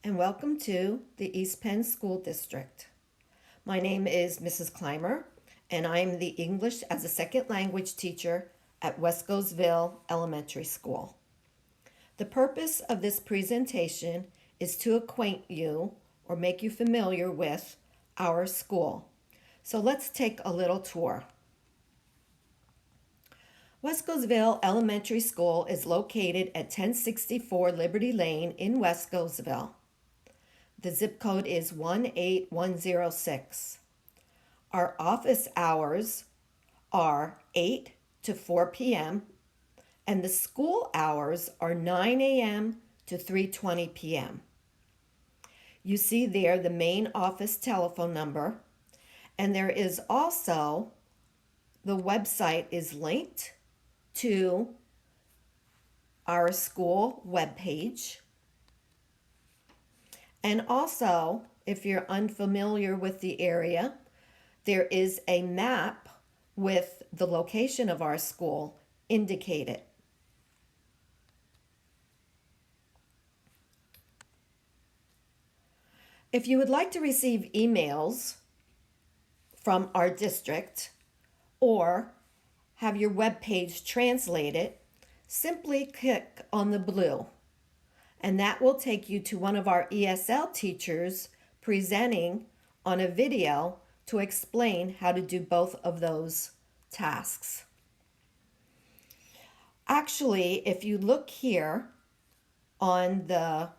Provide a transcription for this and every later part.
and welcome to the East Penn School District. My name is Mrs. Clymer, and I am the English as a second language teacher at Wescosville Elementary School. The purpose of this presentation is to acquaint you or make you familiar with our school. So let's take a little tour. Wescosville Elementary School is located at 1064 Liberty Lane in Wescosville. The zip code is 18106. Our office hours are 8 to 4 p.m. and the school hours are 9 a.m. to 3:20 p.m. You see there the main office telephone number, and there is also the website is linked to our school webpage. And also, if you're unfamiliar with the area, there is a map with the location of our school indicated. If you would like to receive emails from our district or have your web page translated, simply click on the blue, and that will take you to one of our ESL teachers presenting on a video to explain how to do both of those tasks. Actually, if you look here on the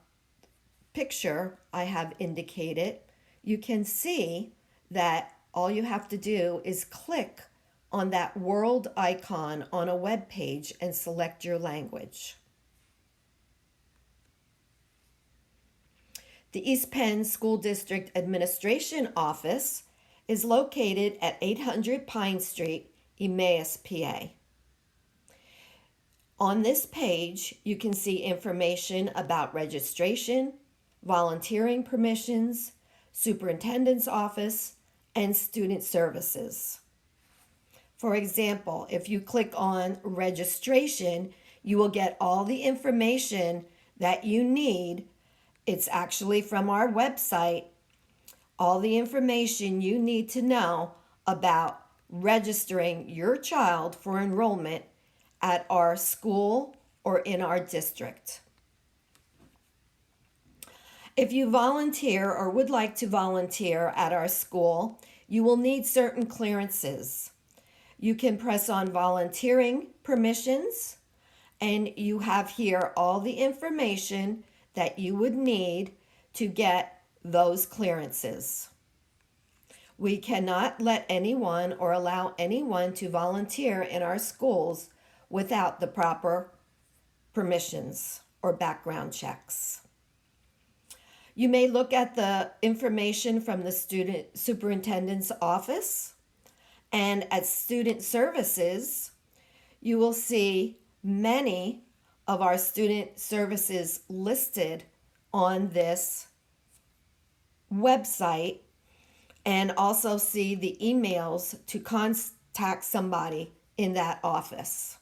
picture I have indicated, you can see that all you have to do is click on that world icon on a web page and select your language. The East Penn School District Administration Office is located at 800 Pine Street, Emmaus, PA. On this page, you can see information about registration, volunteering permissions, superintendent's office, and student services. For example, if you click on registration, you will get all the information that you need. It's actually from our website, all the information you need to know about registering your child for enrollment at our school or in our district. If you volunteer or would like to volunteer at our school, you will need certain clearances. You can press on volunteering permissions, and you have here all the information that you would need to get those clearances. We cannot let anyone or allow anyone to volunteer in our schools without the proper permissions or background checks. You may look at the information from the student superintendent's office, and at student services, you will see many of our student services listed on this website, and also see the emails to contact somebody in that office.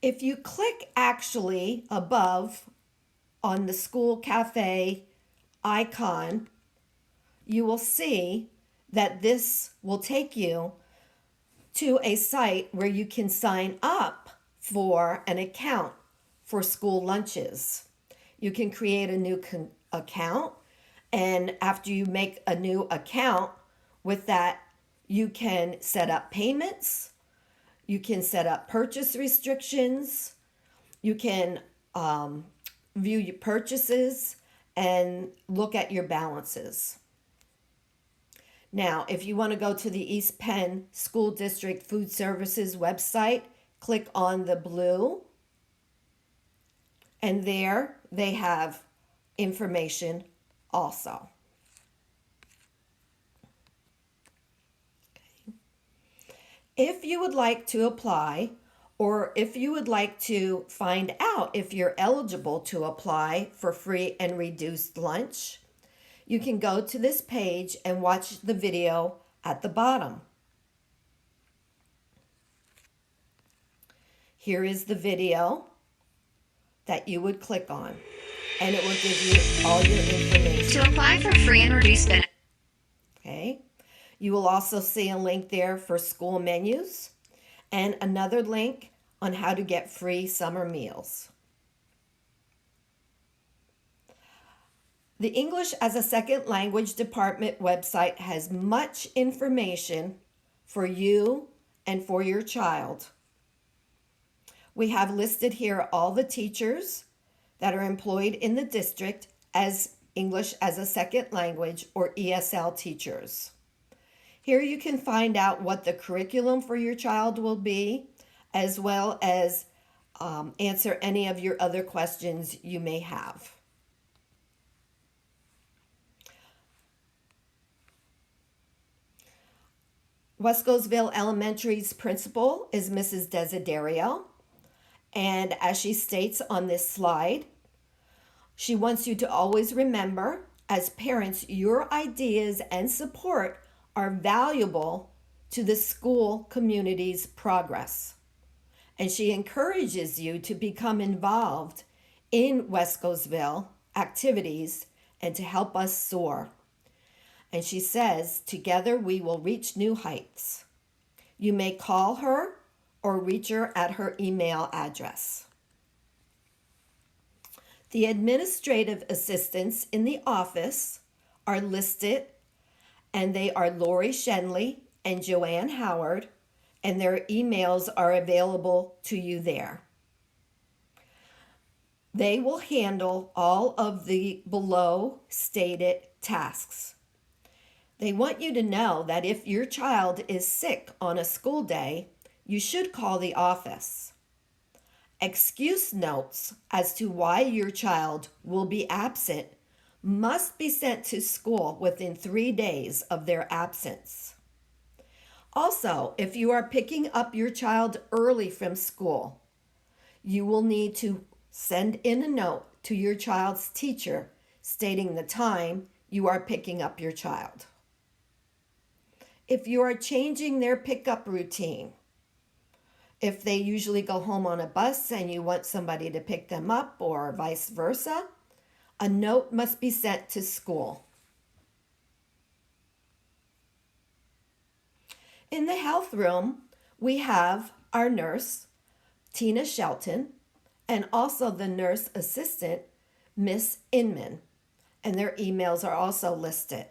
If you click actually above on the school cafe icon, you will see that this will take you to a site where you can sign up for an account for school lunches. You can create a new account, and after you make a new account with that, you can set up payments, you can set up purchase restrictions, you can view your purchases and look at your balances. Now, if you want to go to the East Penn School District Food Services website, click on the blue, and there they have information also. If you would like to apply, or if you would like to find out if you're eligible to apply for free and reduced lunch, you can go to this page and watch the video at the bottom. here is the video that you would click on, and it will give you all your information. To apply for free and reduced benefits. Okay. You will also see a link there for school menus and another link on how to get free summer meals. The English as a Second Language Department website has much information for you and for your child. We have listed here all the teachers that are employed in the district as English as a Second Language or ESL teachers. Here you can find out what the curriculum for your child will be, as well as answer any of your other questions you may have. Wescosville Elementary's principal is Mrs. Desiderio, and as she states on this slide, she wants you to always remember, as parents, your ideas and support are valuable to the school community's progress. And she encourages you to become involved in Wescosville activities and to help us soar. And she says, together we will reach new heights. You may call her or reach her at her email address. The administrative assistants in the office are listed, and they are Lori Shenley and Joanne Howard, and their emails are available to you there. They will handle all of the below stated tasks. They want you to know that if your child is sick on a school day, you should call the office. Excuse notes as to why your child will be absent must be sent to school within 3 days of their absence. Also, if you are picking up your child early from school, you will need to send in a note to your child's teacher stating the time you are picking up your child. If you are changing their pickup routine, if they usually go home on a bus and you want somebody to pick them up or vice versa, a note must be sent to school. In the health room, we have our nurse, Tina Shelton, and also the nurse assistant, Miss Inman, and their emails are also listed.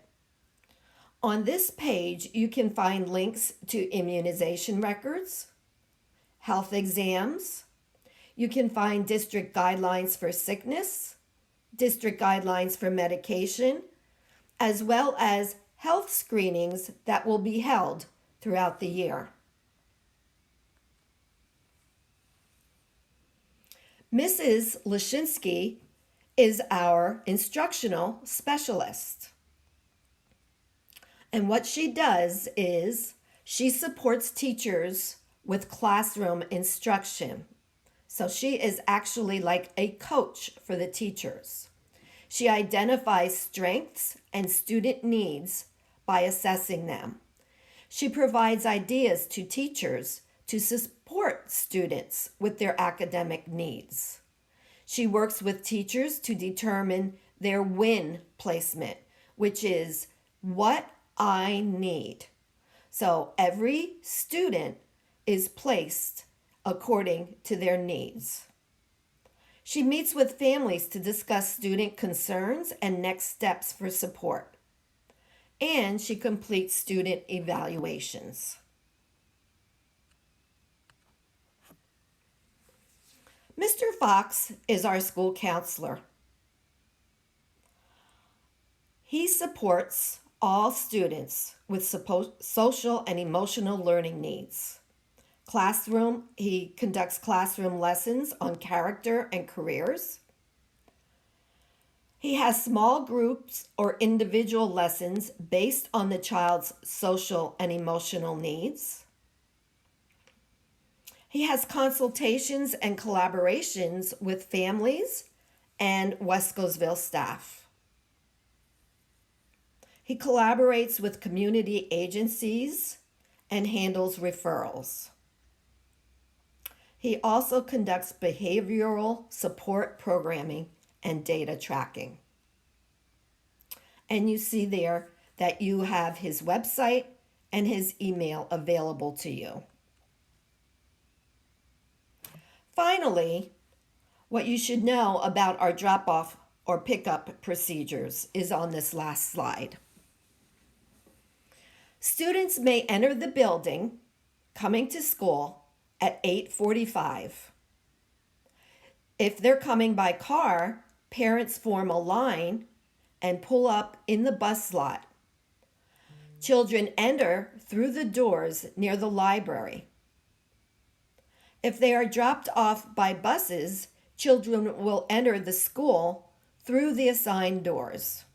On this page, you can find links to immunization records, health exams. You can find district guidelines for sickness, district guidelines for medication, as well as health screenings that will be held throughout the year. Mrs. Lashinsky is our instructional specialist. And what she does is she supports teachers with classroom instruction. So she is actually like a coach for the teachers. She identifies strengths and student needs by assessing them. She provides ideas to teachers to support students with their academic needs. She works with teachers to determine their win placement, which is what I need. So every student is placed according to their needs. She meets with families to discuss student concerns and next steps for support. And she completes student evaluations. Mr. Fox is our school counselor. He supports all students with social and emotional learning needs. He conducts classroom lessons on character and careers. He has small groups or individual lessons based on the child's social and emotional needs. He has consultations and collaborations with families and Wescosville staff. He collaborates with community agencies and handles referrals. He also conducts behavioral support programming and data tracking. And you see there that you have his website and his email available to you. Finally, what you should know about our drop-off or pickup procedures is on this last slide. Students may enter the building coming to school at 8:45. If they're coming by car, parents form a line and pull up in the bus lot. Children enter through the doors near the library. If they are dropped off by buses, children will enter the school through the assigned doors.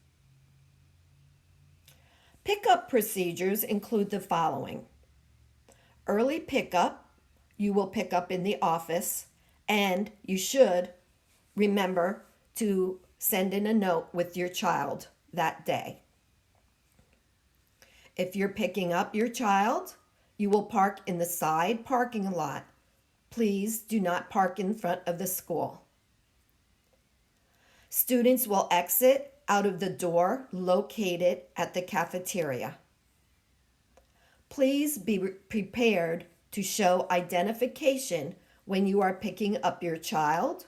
Pickup procedures include the following. Early pickup, you will pick up in the office, and you should remember to send in a note with your child that day. If you're picking up your child, you will park in the side parking lot. Please do not park in front of the school. Students will exit out of the door located at the cafeteria. Please be prepared to show identification when you are picking up your child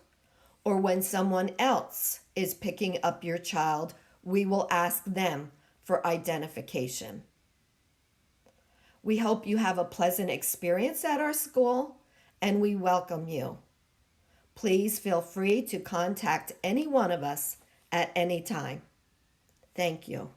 or when someone else is picking up your child. We will ask them for identification. We hope you have a pleasant experience at our school, and we welcome you. Please feel free to contact any one of us at any time. Thank you.